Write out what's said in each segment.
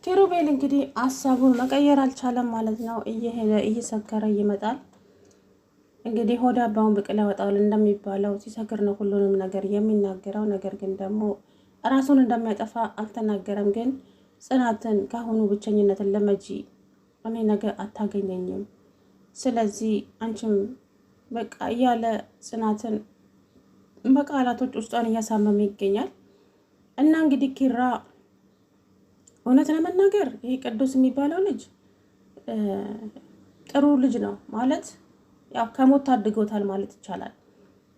ኪሩቤል እንግዲህ ሀሳቡን መቀየር አልቻለም ማለት ነው። እየሄደ እየሰከረ ይመጣል። እንግዲህ ሆዳ አባውን ብቅል ያወጣል እንደሚባለው ሲሰክር ነው ሁሉንም ነገር የሚናገረው። ነገር ግን ደግሞ ራሱን እንደሚያጠፋ አልተናገረም። ግን ጽናትን ካሁኑ ብቸኝነትን ለመጂ እኔ ነገ አታገኘኝም፣ ስለዚህ አንቺም በቃ እያለ ጽናትን በቃላቶች ውስጧን እያሳመመ ይገኛል። እና እንግዲህ ኪራ እውነት ለመናገር ይሄ ቅዱስ የሚባለው ልጅ ጥሩ ልጅ ነው ማለት ያው ከሞት ታድጎታል ማለት ይቻላል።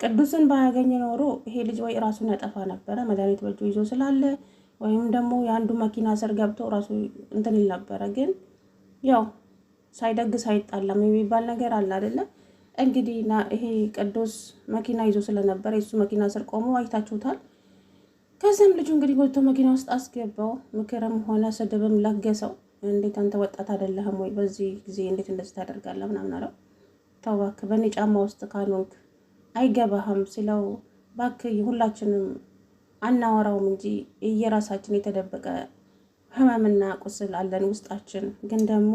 ቅዱስን ባያገኝ ኖሮ ይሄ ልጅ ወይ ራሱን ያጠፋ ነበረ መድኃኒት በእጁ ይዞ ስላለ፣ ወይም ደግሞ የአንዱ መኪና ስር ገብቶ ራሱ እንትን ይል ነበረ። ግን ያው ሳይደግስ አይጣላም የሚባል ነገር አለ አይደለ? እንግዲህ ይሄ ቅዱስ መኪና ይዞ ስለነበረ የሱ መኪና ስር ቆሞ አይታችሁታል። ከዚያም ልጁ እንግዲህ ጎልቶ መኪና ውስጥ አስገባው። ምክርም ሆነ ስድብም ለገሰው። እንዴት አንተ ወጣት አይደለህም ወይ? በዚህ ጊዜ እንዴት እንደዚህ ታደርጋለህ? ምናምን አለው። ተው እባክህ በእኔ ጫማ ውስጥ ካልሆንክ አይገባህም ሲለው፣ እባክህ ሁላችንም አናወራውም እንጂ የራሳችን የተደበቀ ህመምና ቁስል አለን ውስጣችን። ግን ደግሞ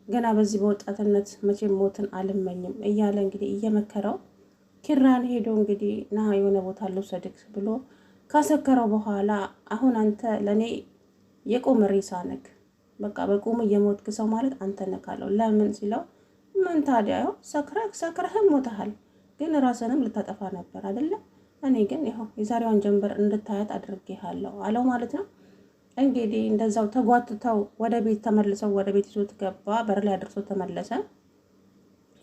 ገና በዚህ በወጣትነት መቼም ሞትን አልመኝም እያለ እንግዲህ እየመከረው ኪራን ሄዶ እንግዲህ ና የሆነ ቦታ ልውሰድክ ብሎ ካሰከረው በኋላ አሁን አንተ ለእኔ የቁም ሬሳ ነክ፣ በቃ በቁም እየሞትክ ሰው ማለት አንተ ነካለው። ለምን ሲለው፣ ምን ታዲያ ያው ሰክረህም ሞተሃል፣ ግን ራስንም ልታጠፋ ነበር አይደለ? እኔ ግን ይኸው የዛሬዋን ጀንበር እንድታያት አድርጌሃለሁ አለው ማለት ነው። እንግዲህ እንደዛው ተጓትተው ወደ ቤት ተመልሰው ወደ ቤት ይዞት ገባ። በር ላይ አድርሶ ተመለሰ።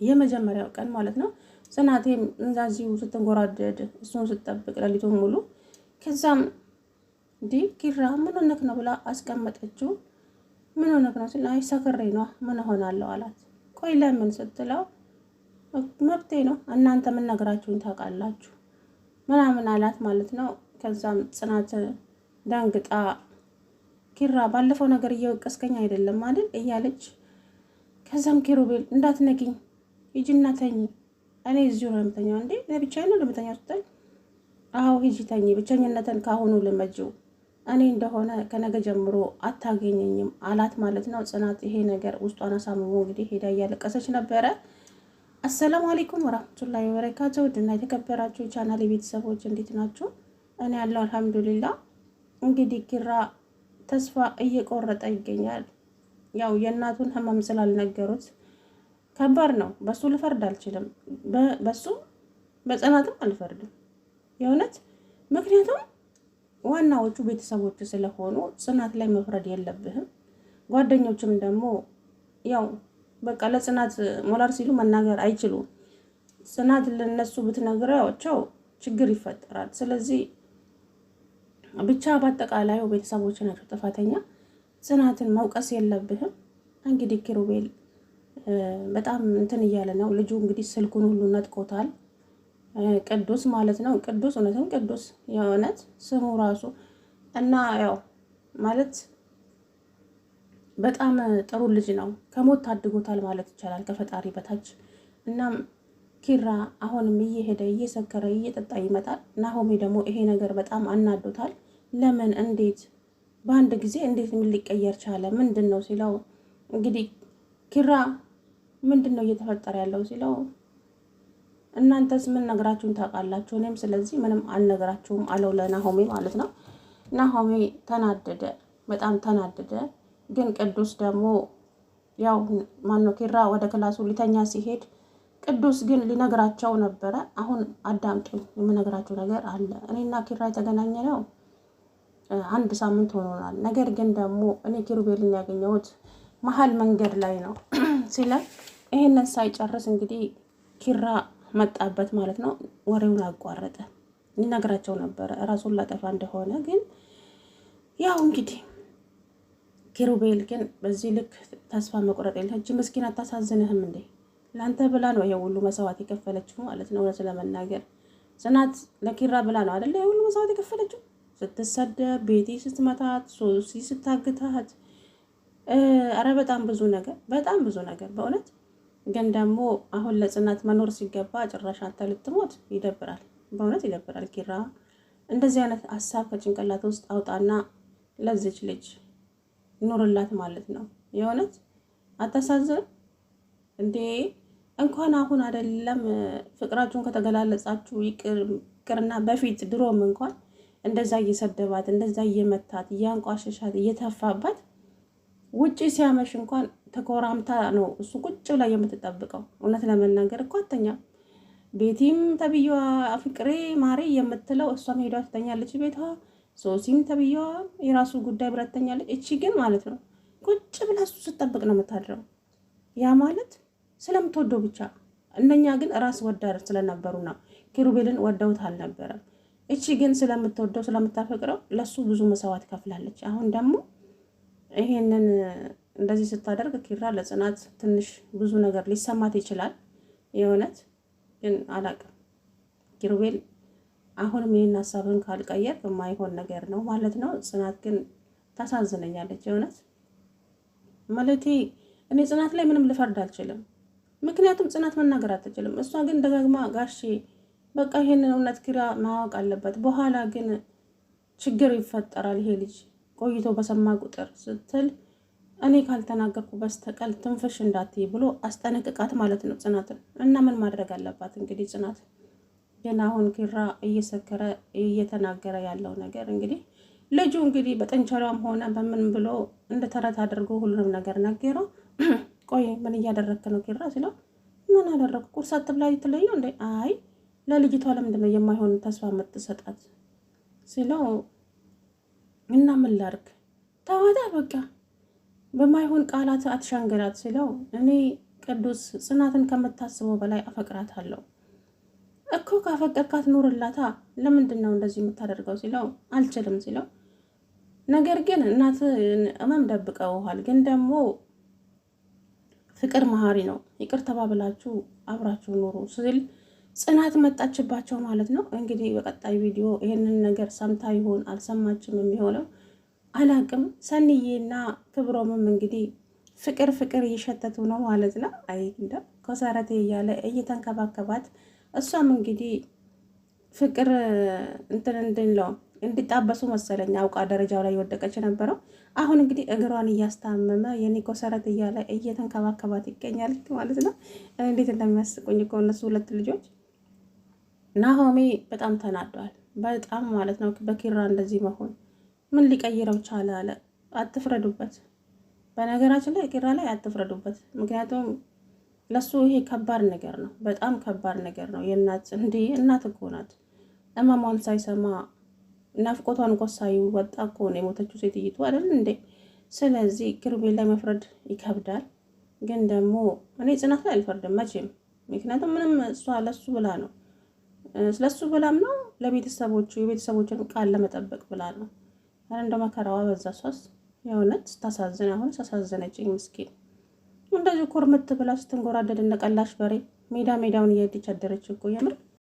የመጀመሪያው ቀን ማለት ነው። ጽናቴም እንዛዚሁ ስትንጎራደድ እሱን ስትጠብቅ ሌሊቱን ሙሉ። ከዛም ኪራ ምን ሆነክ ነው ብላ አስቀመጠችው። ምን ሆነክ ነው ሲል፣ አይ ሰክሬ ነው ምን ሆናለሁ አላት። ቆይ ለምን ስትለው፣ መብቴ ነው እናንተ ምን ነገራችሁኝ ታውቃላችሁ ምናምን አላት ማለት ነው። ከዛም ጽናት ደንግጣ ኪራ ባለፈው ነገር እየወቀስከኝ አይደለም አይደል እያለች፣ ከዛም ኪሩቤል እንዳትነኪኝ ሂጂና ተኝ፣ እኔ እዚሁ ነው የምተኛው። እንዴ ለብቻዬ ነው ለምተኛው ስትል፣ አዎ ሂጂ ተኝ፣ ብቸኝነትን ካሁኑ ልመጂው፣ እኔ እንደሆነ ከነገ ጀምሮ አታገኘኝም አላት ማለት ነው። ጽናት ይሄ ነገር ውስጧን አሳምሞ እንግዲህ ሄዳ እያለቀሰች ነበረ። አሰላሙ አለይኩም ወራህመቱላሂ ወበረካቱ። ውድና የተከበራችሁ የቻናሌ ቤተሰቦች እንዴት ናችሁ? እኔ ያለው አልሐምዱሊላህ። እንግዲህ ኪራ ተስፋ እየቆረጠ ይገኛል። ያው የእናቱን ህመም ስላልነገሩት ከባድ ነው። በሱ ልፈርድ አልችልም፣ በሱ በጽናትም አልፈርድም የእውነት። ምክንያቱም ዋናዎቹ ቤተሰቦች ስለሆኑ ጽናት ላይ መፍረድ የለብህም። ጓደኞችም ደግሞ ያው በቃ ለጽናት ሞራል ሲሉ መናገር አይችሉም። ጽናት ለነሱ ብትነግራቸው ችግር ይፈጠራል። ስለዚህ ብቻ በአጠቃላዩ ቤተሰቦች ናቸው ጥፋተኛ። ጽናትን መውቀስ የለብህም። እንግዲህ ኪሩቤል በጣም እንትን እያለ ነው። ልጁ እንግዲህ ስልኩን ሁሉ ነጥቆታል። ቅዱስ ማለት ነው። ቅዱስ እውነትም ቅዱስ የእውነት ስሙ ራሱ እና ያው ማለት በጣም ጥሩ ልጅ ነው። ከሞት ታድጎታል ማለት ይቻላል ከፈጣሪ በታች። እናም ኪራ አሁንም እየሄደ እየሰከረ እየጠጣ ይመጣል። ናሆሜ ደግሞ ይሄ ነገር በጣም አናዶታል። ለምን እንዴት በአንድ ጊዜ እንዴት ምን ሊቀየር ቻለ? ምንድን ነው ሲለው፣ እንግዲህ ኪራ ምንድን ነው እየተፈጠረ ያለው ሲለው፣ እናንተስ ምን ነግራችሁን ታውቃላችሁ? እኔም ስለዚህ ምንም አልነግራችሁም አለው ለናሆሜ ማለት ነው። ናሆሜ ተናደደ፣ በጣም ተናደደ። ግን ቅዱስ ደግሞ ያው ማነው ኪራ ወደ ክላሱ ሊተኛ ሲሄድ ቅዱስ ግን ሊነግራቸው ነበረ። አሁን አዳምጡኝ፣ የምነግራቸው ነገር አለ። እኔና ኪራ የተገናኘ ነው 1 ሳምንት ሆኖናል። ነገር ግን ደግሞ እኔ ኪሩቤልን ያገኘሁት መሀል መንገድ ላይ ነው ሲለን፣ ይሄንን ሳይጨርስ እንግዲህ ኪራ መጣበት ማለት ነው። ወሬውን አቋረጠ። ሊነግራቸው ነበረ ራሱን ላጠፋ እንደሆነ። ግን ያው እንግዲህ ኪሩቤል ግን በዚህ ልክ ተስፋ መቁረጥ የለ። እጅ ምስኪን አታሳዝንህም እንዴ? ለአንተ ብላ ነው ይሄ ሁሉ መስዋዕት የከፈለችው ማለት ነው። እውነት ለመናገር ጽናት ለኪራ ብላ ነው አይደለ ይሄ ሁሉ መስዋዕት የከፈለችው። ስትሰደብ፣ ቤቲ ስትመታት፣ ሶሲ ስታግታት፣ አረ በጣም ብዙ ነገር በእውነት። ግን ደግሞ አሁን ለጽናት መኖር ሲገባ ጭራሽ አንተ ልትሞት ይደብራል፣ በእውነት ይደብራል። ኪራ እንደዚህ አይነት ሀሳብ ከጭንቅላት ውስጥ አውጣና ለዚች ልጅ ኑርላት ማለት ነው። የእውነት አታሳዝን እንዴ? እንኳን አሁን አይደለም ፍቅራችሁን ከተገላለጻችሁ ይቅርና በፊት ድሮም እንኳን እንደዛ እየሰደባት እንደዛ እየመታት እያንቋሸሻት እየተፋባት ውጪ ሲያመሽ እንኳን ተኮራምታ ነው እሱ ቁጭ ብላ የምትጠብቀው። እውነት ለመናገር እኮ አተኛም። ቤቲም ተብዬዋ ፍቅሬ ማሬ የምትለው እሷም ሄዷ ትተኛለች ቤቷ። ሶሲም ተብዬዋ የራሱ ጉዳይ ብላ ትተኛለች። እቺ ግን ማለት ነው ቁጭ ብላ እሱ ስጠብቅ ነው የምታድረው። ያ ማለት ስለምትወደው ብቻ። እነኛ ግን ራስ ወዳድ ስለነበሩ ነው። ኪሩቤልን ወደውት አልነበረም። እቺ ግን ስለምትወደው ስለምታፈቅረው ለሱ ብዙ መስዋዕት ከፍላለች። አሁን ደግሞ ይሄንን እንደዚህ ስታደርግ ኪራ ለጽናት ትንሽ ብዙ ነገር ሊሰማት ይችላል። የእውነት ግን አላቅም ኪሩቤል አሁንም ይህን ሀሳብን ካልቀየር የማይሆን ነገር ነው ማለት ነው። ጽናት ግን ታሳዝነኛለች የእውነት ማለቴ እኔ ጽናት ላይ ምንም ልፈርድ አልችልም። ምክንያቱም ጽናት መናገር አትችልም። እሷ ግን ደጋግማ ጋሼ በቃ ይሄንን እውነት ኪራ ማወቅ አለበት፣ በኋላ ግን ችግር ይፈጠራል ይሄ ልጅ ቆይቶ በሰማ ቁጥር ስትል እኔ ካልተናገርኩ በስተቀር ትንፍሽ እንዳትይ ብሎ አስጠነቅቃት ማለት ነው ጽናትን። እና ምን ማድረግ አለባት እንግዲህ ጽናት ግን አሁን ኪራ እየሰከረ እየተናገረ ያለው ነገር እንግዲህ ልጁ እንግዲህ በጥንቸሏም ሆነ በምን ብሎ እንደ ተረት አድርጎ ሁሉንም ነገር ነገረው። ቆይ ምን እያደረግክ ነው ኪራ ሲለው ምን አደረግኩ ቁርስ አትብላ ትለየው እንዴ? አይ ለልጅቷ ለምንድን ነው የማይሆን ተስፋ የምትሰጣት ሲለው እና ምን ላድርግ ተዋታ በቃ በማይሆን ቃላት አትሻንገራት ሲለው እኔ ቅዱስ ጽናትን ከምታስበው በላይ አፈቅራታለሁ እኮ ካፈቀርካት ኑርላታ ለምንድን ነው እንደዚህ የምታደርገው ሲለው አልችልም ሲለው ነገር ግን እናት እመም ደብቀውሃል ግን ደግሞ ፍቅር መሀሪ ነው ይቅር ተባብላችሁ አብራችሁ ኑሩ ሲል ጽናት መጣችባቸው ማለት ነው። እንግዲህ በቀጣይ ቪዲዮ ይሄንን ነገር ሰምታ ይሆን አልሰማችም የሚሆነው አላቅም። ሰኒዬና ክብሮምም እንግዲህ ፍቅር እየሸተቱ ነው ማለት ነው። አይ እንደ ኮሰረቴ እያለ እየተንከባከባት እሷም እንግዲህ ፍቅር እንትን እንድንለው እንዲጣበሱ መሰለኝ አውቃ ደረጃው ላይ ወደቀች ነበረው። አሁን እንግዲህ እግሯን እያስታመመ የኔ ኮሰረት እያለ እየተንከባከባት ይገኛል ማለት ነው። እንዴት እንደሚያስቁኝ እኮ እነሱ ሁለት ልጆች። ናሆሜ በጣም ተናዷል፣ በጣም ማለት ነው። በኪራ እንደዚህ መሆን ምን ሊቀይረው ቻለ አለ። አትፍረዱበት፣ በነገራችን ላይ ኪራ ላይ አትፍረዱበት። ምክንያቱም ለሱ ይሄ ከባድ ነገር ነው፣ በጣም ከባድ ነገር ነው። የእናት እንዲህ እናት እኮ ናት። እማሟን ሳይሰማ ናፍቆቷን እኮ ሳይወጣ እኮ ነው የሞተችው ሴትይቱ አይደል እንዴ? ስለዚህ ኪሩቤል ላይ መፍረድ ይከብዳል። ግን ደግሞ እኔ ጽናት ላይ አልፈርድም መቼም። ምክንያቱም ምንም እሷ ለሱ ብላ ነው፣ ስለሱ ብላም ነው ለቤተሰቦቹ የቤተሰቦችን ቃል ለመጠበቅ ብላ ነው። እንደ መከራዋ በዛ ሷስ የእውነት ስታሳዝን፣ አሁን ሳሳዘነችኝ ምስኪን። እንደዚህ ኩርምት ብላ ስትንጎራደድ እንደቀላሽ በሬ ሜዳውን እየሄደች አደረች እኮ የምር